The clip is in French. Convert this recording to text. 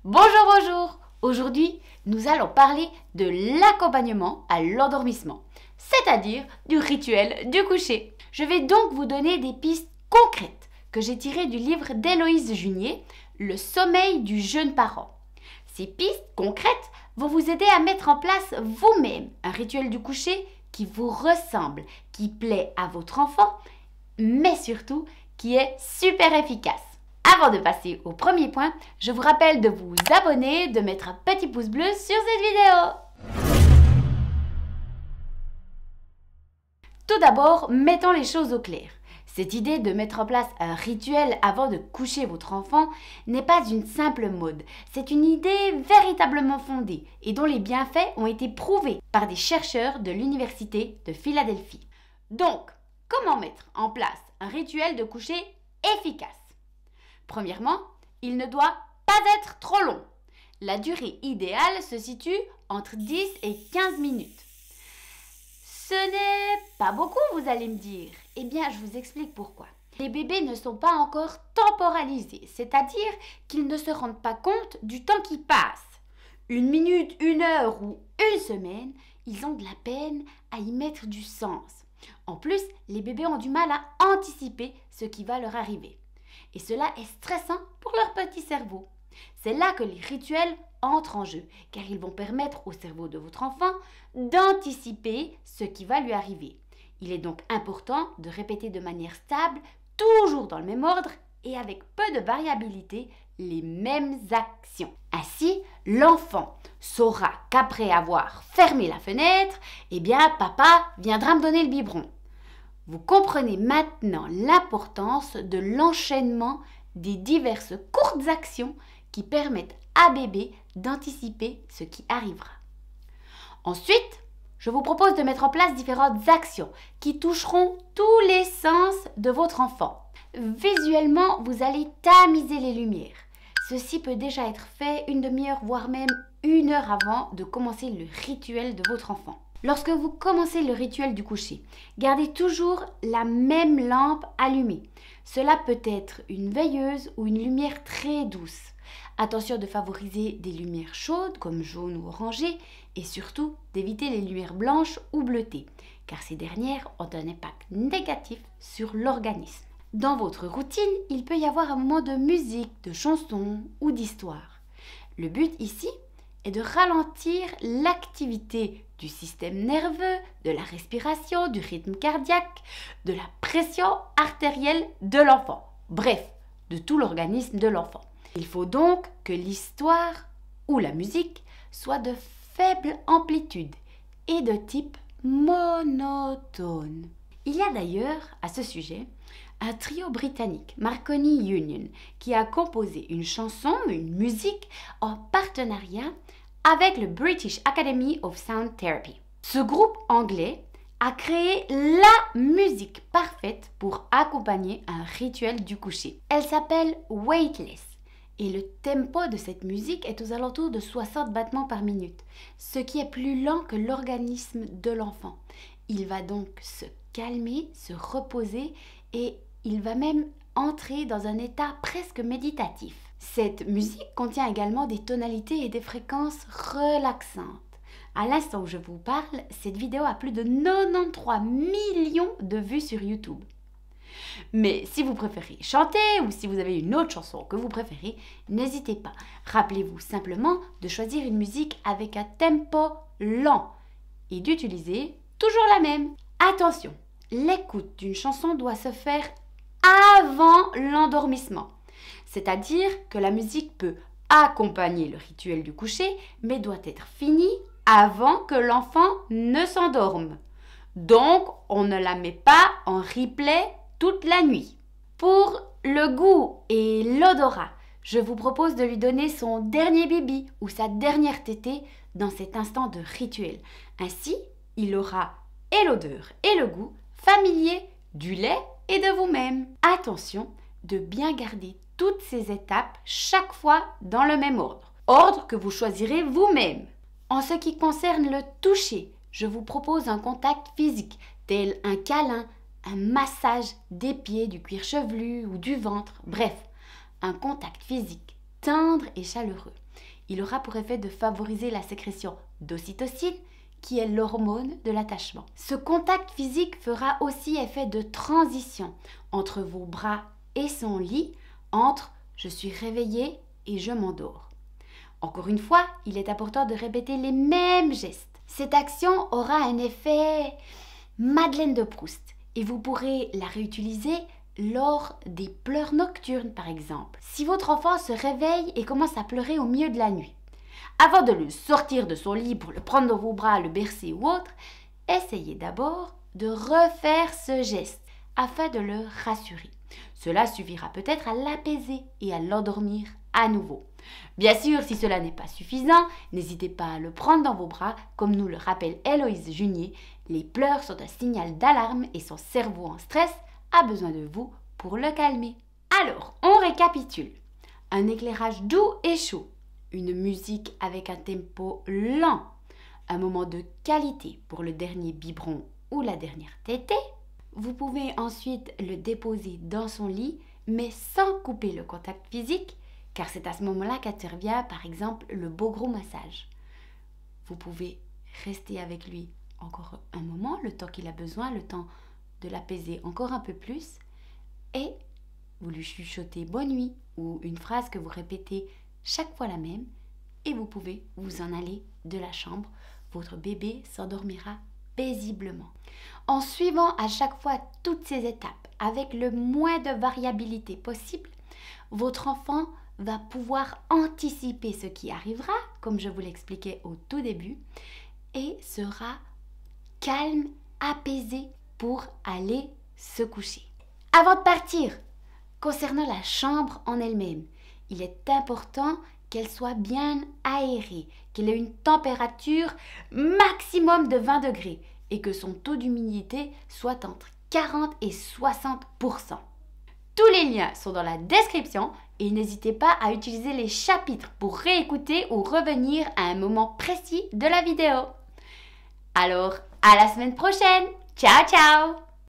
Bonjour, bonjour! Aujourd'hui, nous allons parler de l'accompagnement à l'endormissement, c'est-à-dire du rituel du coucher. Je vais donc vous donner des pistes concrètes que j'ai tirées du livre d'Héloïse Junier, Le sommeil du jeune parent. Ces pistes concrètes vont vous aider à mettre en place vous-même un rituel du coucher qui vous ressemble, qui plaît à votre enfant, mais surtout qui est super efficace. Avant de passer au premier point, je vous rappelle de vous abonner, de mettre un petit pouce bleu sur cette vidéo. Tout d'abord, mettons les choses au clair. Cette idée de mettre en place un rituel avant de coucher votre enfant n'est pas une simple mode. C'est une idée véritablement fondée et dont les bienfaits ont été prouvés par des chercheurs de l'Université de Philadelphie. Donc, comment mettre en place un rituel de coucher efficace ? Premièrement, il ne doit pas être trop long. La durée idéale se situe entre 10 et 15 minutes. Ce n'est pas beaucoup, vous allez me dire. Eh bien, je vous explique pourquoi. Les bébés ne sont pas encore temporalisés, c'est-à-dire qu'ils ne se rendent pas compte du temps qui passe. 1 minute, 1 heure ou 1 semaine, ils ont de la peine à y mettre du sens. En plus, les bébés ont du mal à anticiper ce qui va leur arriver. Et cela est stressant pour leur petit cerveau. C'est là que les rituels entrent en jeu, car ils vont permettre au cerveau de votre enfant d'anticiper ce qui va lui arriver. Il est donc important de répéter de manière stable, toujours dans le même ordre et avec peu de variabilité, les mêmes actions. Ainsi, l'enfant saura qu'après avoir fermé la fenêtre, eh bien, papa viendra me donner le biberon. Vous comprenez maintenant l'importance de l'enchaînement des diverses courtes actions qui permettent à bébé d'anticiper ce qui arrivera. Ensuite, je vous propose de mettre en place différentes actions qui toucheront tous les sens de votre enfant. Visuellement, vous allez tamiser les lumières. Ceci peut déjà être fait 1 demi-heure, voire même 1 heure avant de commencer le rituel de votre enfant. Lorsque vous commencez le rituel du coucher, gardez toujours la même lampe allumée. Cela peut être une veilleuse ou une lumière très douce. Attention de favoriser des lumières chaudes comme jaune ou orangé et surtout d'éviter les lumières blanches ou bleutées car ces dernières ont un impact négatif sur l'organisme. Dans votre routine, il peut y avoir un moment de musique, de chanson ou d'histoire. Le but ici est de ralentir l'activité du système nerveux, de la respiration, du rythme cardiaque, de la pression artérielle de l'enfant. Bref, de tout l'organisme de l'enfant. Il faut donc que l'histoire ou la musique soit de faible amplitude et de type monotone. Il y a d'ailleurs, à ce sujet, un trio britannique, Marconi Union, qui a composé une chanson, une musique en partenariat avec le British Academy of Sound Therapy. Ce groupe anglais a créé la musique parfaite pour accompagner un rituel du coucher. Elle s'appelle Weightless et le tempo de cette musique est aux alentours de 60 battements par minute, ce qui est plus lent que l'organisme de l'enfant. Il va donc se calmer, se reposer et il va même entrer dans un état presque méditatif. Cette musique contient également des tonalités et des fréquences relaxantes. À l'instant où je vous parle, cette vidéo a plus de 93 millions de vues sur YouTube. Mais si vous préférez chanter ou si vous avez une autre chanson que vous préférez, n'hésitez pas. Rappelez-vous simplement de choisir une musique avec un tempo lent et d'utiliser toujours la même. Attention, l'écoute d'une chanson doit se faire avant l'endormissement. C'est-à-dire que la musique peut accompagner le rituel du coucher, mais doit être finie avant que l'enfant ne s'endorme. Donc, on ne la met pas en replay toute la nuit. Pour le goût et l'odorat, je vous propose de lui donner son dernier bibi ou sa dernière tétée dans cet instant de rituel. Ainsi, il aura et l'odeur et le goût familiers du lait et de vous-même. Attention de bien garder toutes ces étapes chaque fois dans le même ordre. Ordre que vous choisirez vous-même. En ce qui concerne le toucher, je vous propose un contact physique tel un câlin, un massage des pieds, du cuir chevelu ou du ventre. Bref, un contact physique tendre et chaleureux. Il aura pour effet de favoriser la sécrétion d'ocytocine, qui est l'hormone de l'attachement. Ce contact physique fera aussi effet de transition entre vos bras et son lit, entre « je suis réveillée » et « je m'endors ». Encore une fois, il est important de répéter les mêmes gestes. Cette action aura un effet Madeleine de Proust et vous pourrez la réutiliser lors des pleurs nocturnes par exemple. Si votre enfant se réveille et commence à pleurer au milieu de la nuit, avant de le sortir de son lit pour le prendre dans vos bras, le bercer ou autre, essayez d'abord de refaire ce geste afin de le rassurer. Cela suffira peut-être à l'apaiser et à l'endormir à nouveau. Bien sûr, si cela n'est pas suffisant, n'hésitez pas à le prendre dans vos bras, comme nous le rappelle Héloïse Junier. Les pleurs sont un signal d'alarme et son cerveau en stress a besoin de vous pour le calmer. Alors, on récapitule. Un éclairage doux et chaud, une musique avec un tempo lent, un moment de qualité pour le dernier biberon ou la dernière tétée. Vous pouvez ensuite le déposer dans son lit, mais sans couper le contact physique, car c'est à ce moment-là qu'intervient par exemple le beau gros massage. Vous pouvez rester avec lui encore un moment, le temps qu'il a besoin, le temps de l'apaiser encore un peu plus, et vous lui chuchotez bonne nuit ou une phrase que vous répétez chaque fois la même, et vous pouvez vous en aller de la chambre. Votre bébé s'endormira paisiblement. En suivant à chaque fois toutes ces étapes avec le moins de variabilité possible, votre enfant va pouvoir anticiper ce qui arrivera, comme je vous l'expliquais au tout début, et sera calme, apaisé pour aller se coucher. Avant de partir, concernant la chambre en elle-même, il est important qu'elle soit bien aérée, qu'elle ait une température maximum de 20 degrés et que son taux d'humidité soit entre 40 et 60%. Tous les liens sont dans la description et n'hésitez pas à utiliser les chapitres pour réécouter ou revenir à un moment précis de la vidéo. Alors, à la semaine prochaine. Ciao, ciao!